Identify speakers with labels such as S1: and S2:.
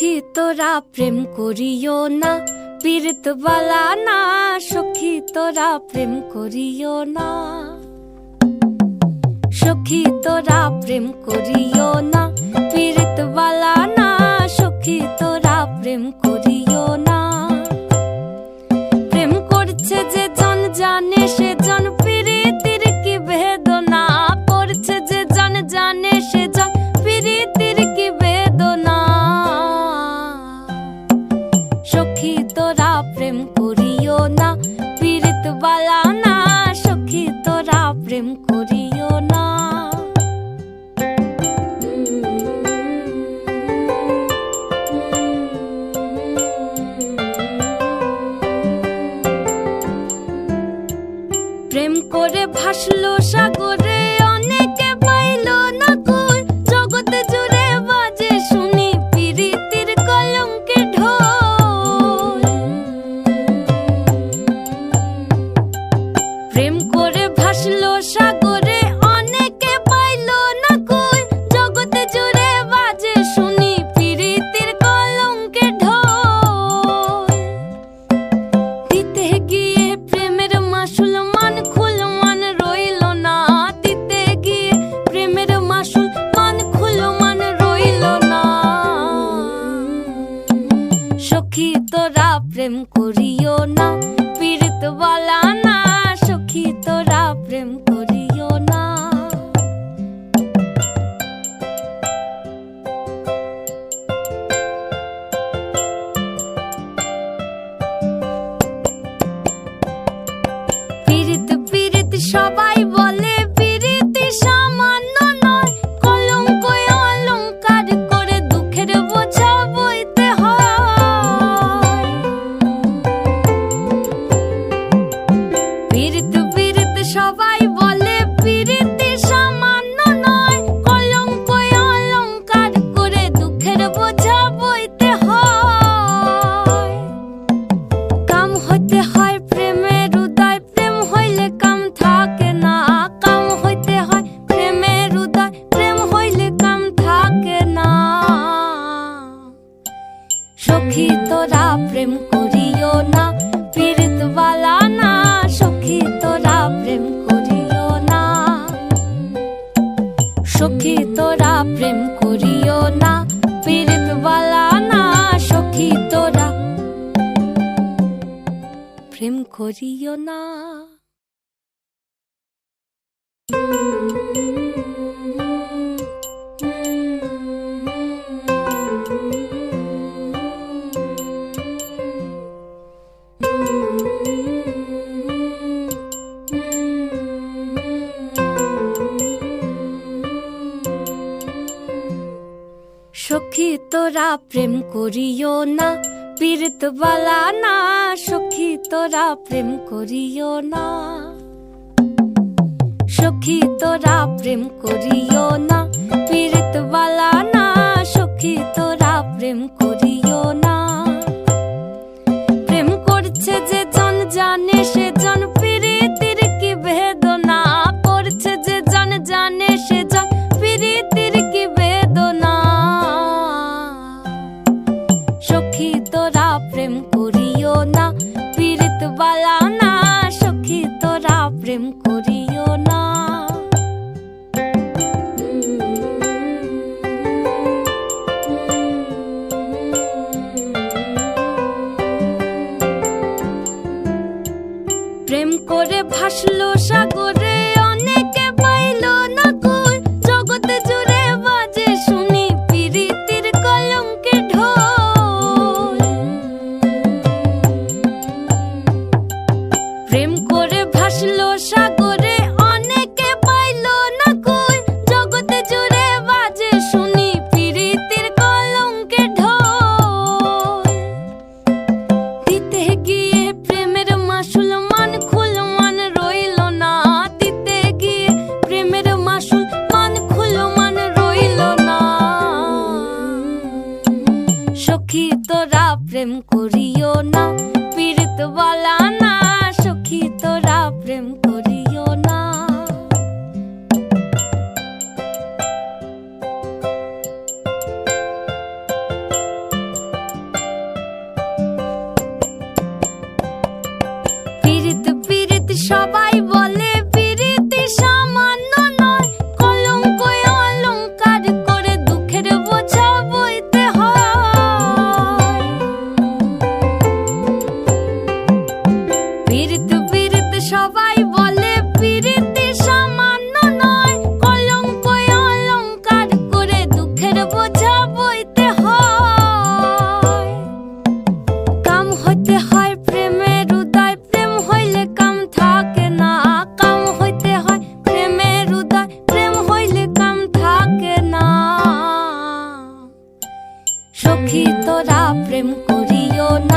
S1: সখী তোরা প্রেম করিও না, পীড়িত বালা না। সখী তোরা প্রেম করিও না, সখী তোরা প্রেম করিও না, পীড়িত বালা না। সখী তোরা প্রেম করিও না। প্রেম করছে যে জন জানে সে জন, পীড়িতির কি বেদনা। করছে যে জন জানে সে জন, পীড়িতির কি বেদনা। সখী তোরা প্রেম করিও না, পীড়িত বালা না। সখী তোরা প্রেম করিও না। প্রেম করে ভাসলো সাগরে, অনেকে পাইল না কই। জগতে জুড়ে বাজে শুনি পীড়িতির কলঙ্কের ঢোল। প্রেম করে ভাসলো সাগরে, অনেকে পাইল না কই। জগতে জুড়ে বাজে শুনি পীড়িতির কলঙ্কের ঢোল। দিতে গিয়ে প্রেমের মাসুল মান খুল মান রইল না। দিতে গিয়ে প্রেমের মাসুল মান খুল মান রইল না। সখী তোরা প্রেম করিও না, পীড়িত বালা না। সখী তোরা প্রেম করিও না। পীড়িত পীড়িত সবাই বলে, পীড়িতি সামান্য নয়। কলঙ্ক অলঙ্কার করে দুঃখের বোঝা বইতে হয়। পীড়িত পীড়িত সবাই বলে, পীড়িতি সামান্য নয়। কলঙ্ক অলঙ্কার করে দুঃখের বোঝা বইতে হয়। কাম হইতে হয় প্রেমের উদয়, প্রেম হইলে কাম থাকে না। কাম হইতে হয় প্রেমের উদয়, প্রেম হইলে কাম থাকে না। সখী তোরা প্রেম করিও না, পীড়িত বালা না। সখী তোরা প্রেম করিও না, সখী তোরা প্রেম করিও না, পীড়িত বালা না। সখী তোরা প্রেম করিও না। সখী তোরা প্রেম করিও না, পীড়িত বালা না। সখী তোরা প্রেম করিও না, সখী তোরা প্রেম করিও না, পীড়িত বালা না। সখী তোরা প্রেম করিও না। প্রেম করছে যে জন জানে সে জন, পীড়িতির কি বেদনা। করছে যে জন জানে সে জন, পীড়িতির কি বেদনা। সখী তোরা প্রেম করিও না, পীড়িত বালা না। সখী তোরা প্রেম করিও না। প্রেম করে ভাসলো সাগরে, অনেকে পাইল না কই। জগতে জুড়ে বাজে শুনি পীড়িতির কলঙ্কের ঢোল। প্রেম করে ভাসলো সাগরে, অনেকে পাইল না কই। জগতে জুড়ে বাজে শুনি পীড়িতির কলঙ্কের ঢোল। দিতে গিয়ে প্রেমের মাসুল মান খুল মান রইল না। দিতে গিয়ে প্রেমের মাসুল মান খুল মান রইল না। সখী তোরা প্রেম করিও না, পীড়িত বালা না। সখী তোরা প্রেম করিও না। সখী তোরা প্রেম করিও না।